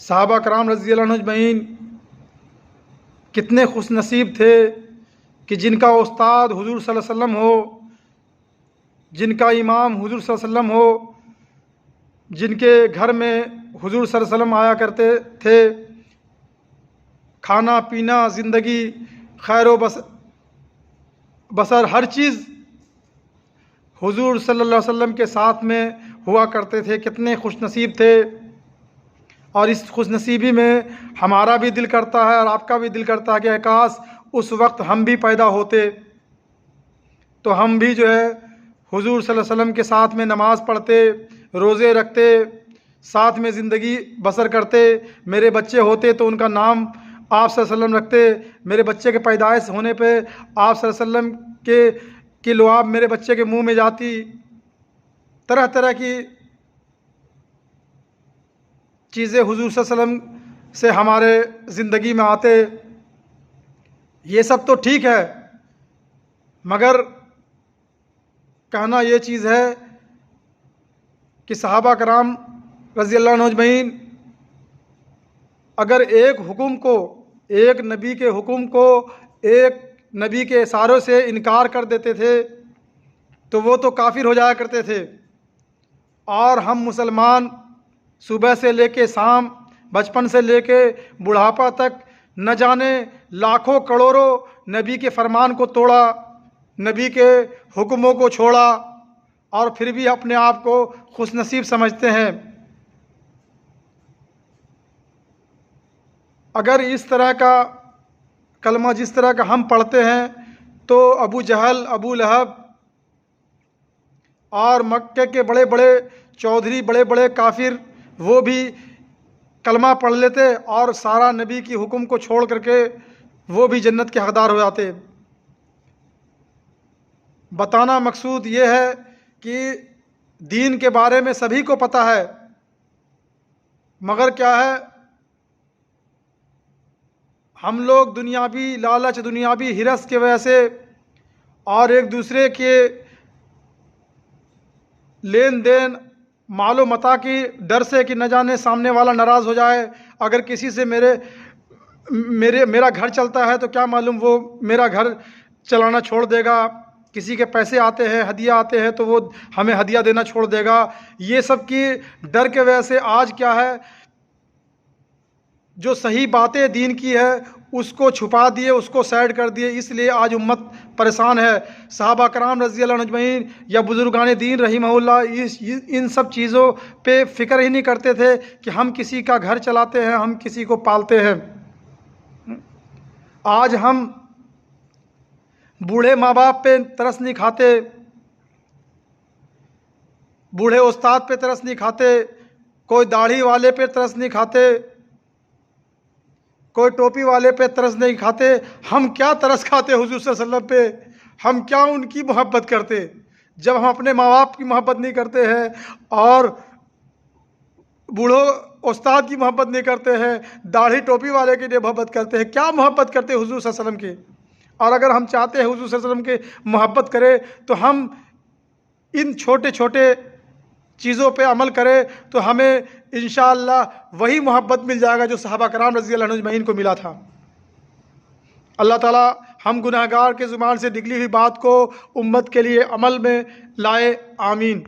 صحابہ کرام رضی اللہ عنہ اجمعین کتنے خوش نصیب تھے کہ جن کا استاد حضور صلی اللہ علیہ وسلم ہو، جن کا امام حضور صلی اللہ علیہ وسلم ہو، جن کے گھر میں حضور صلی اللہ علیہ وسلم آیا کرتے تھے. کھانا پینا، زندگی، خیر و بسر ہر چیز حضور صلی اللہ علیہ وسلم کے ساتھ میں ہوا کرتے تھے. کتنے خوش نصیب تھے. اور اس خوش نصیبی میں ہمارا بھی دل کرتا ہے اور آپ کا بھی دل کرتا ہے کہ کاش اس وقت ہم بھی پیدا ہوتے تو ہم بھی جو ہے حضور صلی اللہ علیہ وسلم کے ساتھ میں نماز پڑھتے، روزے رکھتے، ساتھ میں زندگی بسر کرتے. میرے بچے ہوتے تو ان کا نام آپ صلی اللہ علیہ وسلم رکھتے. میرے بچے کے پیدائش ہونے پہ آپ صلی اللہ علیہ وسلم کی لعاب میرے بچے کے منہ میں جاتی. طرح طرح کی چیزیں حضور صلی اللہ علیہ وسلم سے ہمارے زندگی میں آتے. یہ سب تو ٹھیک ہے، مگر کہنا یہ چیز ہے کہ صحابہ کرام رضی اللہ عنہ اجمعین اگر ایک حکم کو، ایک نبی کے حکم کو، ایک نبی کے اشاروں سے انکار کر دیتے تھے تو وہ تو کافر ہو جایا کرتے تھے. اور ہم مسلمان صبح سے لے کے شام، بچپن سے لے کے بڑھاپا تک نہ جانے لاکھوں کروڑوں نبی کے فرمان کو توڑا، نبی کے حکموں کو چھوڑا، اور پھر بھی اپنے آپ کو خوش نصیب سمجھتے ہیں. اگر اس طرح کا کلمہ جس طرح کا ہم پڑھتے ہیں تو ابو جہل، ابو لہب اور مکے کے بڑے بڑے چودھری، بڑے بڑے کافر، وہ بھی کلمہ پڑھ لیتے اور سارا نبی کی حکم کو چھوڑ کر کے وہ بھی جنت کے حقدار ہو جاتے. بتانا مقصود یہ ہے کہ دین کے بارے میں سبھی کو پتہ ہے، مگر کیا ہے، ہم لوگ دنیاوی لالچ، دنیاوی ہرس کی وجہ سے اور ایک دوسرے کے لین دین، مال و متاع کی ڈر سے کہ نہ جانے سامنے والا ناراض ہو جائے. اگر کسی سے میرا گھر چلتا ہے تو کیا معلوم وہ میرا گھر چلانا چھوڑ دے گا. کسی کے پیسے آتے ہیں، ہدیہ آتے ہیں تو وہ ہمیں ہدیہ دینا چھوڑ دے گا. یہ سب کی ڈر کی وجہ سے آج کیا ہے، جو صحیح باتیں دین کی ہے اس کو چھپا دیے، اس کو سائڈ کر دیے. اس لیے آج امت پریشان ہے. صحابہ کرام رضی اللہ عنہ اجمعین یا بزرگان دین رحمہ اللہ ان سب چیزوں پہ فکر ہی نہیں کرتے تھے کہ ہم کسی کا گھر چلاتے ہیں، ہم کسی کو پالتے ہیں. آج ہم بوڑھے ماں باپ پہ ترس نہیں کھاتے، بوڑھے استاد پہ ترس نہیں کھاتے، کوئی داڑھی والے پہ ترس نہیں کھاتے، کوئی ٹوپی والے پہ ترس نہیں کھاتے. ہم کیا ترس کھاتے حضور صلی اللہ علیہ وسلم پہ؟ ہم کیا ان کی محبت کرتے جب ہم اپنے ماں باپ کی محبت نہیں کرتے ہیں اور بوڑھوں استاد کی محبت نہیں کرتے ہیں، داڑھی ٹوپی والے کی محبت کرتے ہیں؟ کیا محبت کرتے حضور صلی اللہ علیہ وسلم کی؟ اور اگر ہم چاہتے ہیں حضور صلی اللہ علیہ وسلم کی محبت کرے تو ہم ان چھوٹے چھوٹے چیزوں پہ عمل کرے تو ہمیں انشاءاللہ وہی محبت مل جائے گا جو صحابہ کرام رضی اللہ عنہ اجمعین کو ملا تھا. اللہ تعالیٰ ہم گناہگار کے زبان سے نکلی ہوئی بات کو امت کے لیے عمل میں لائے. آمین.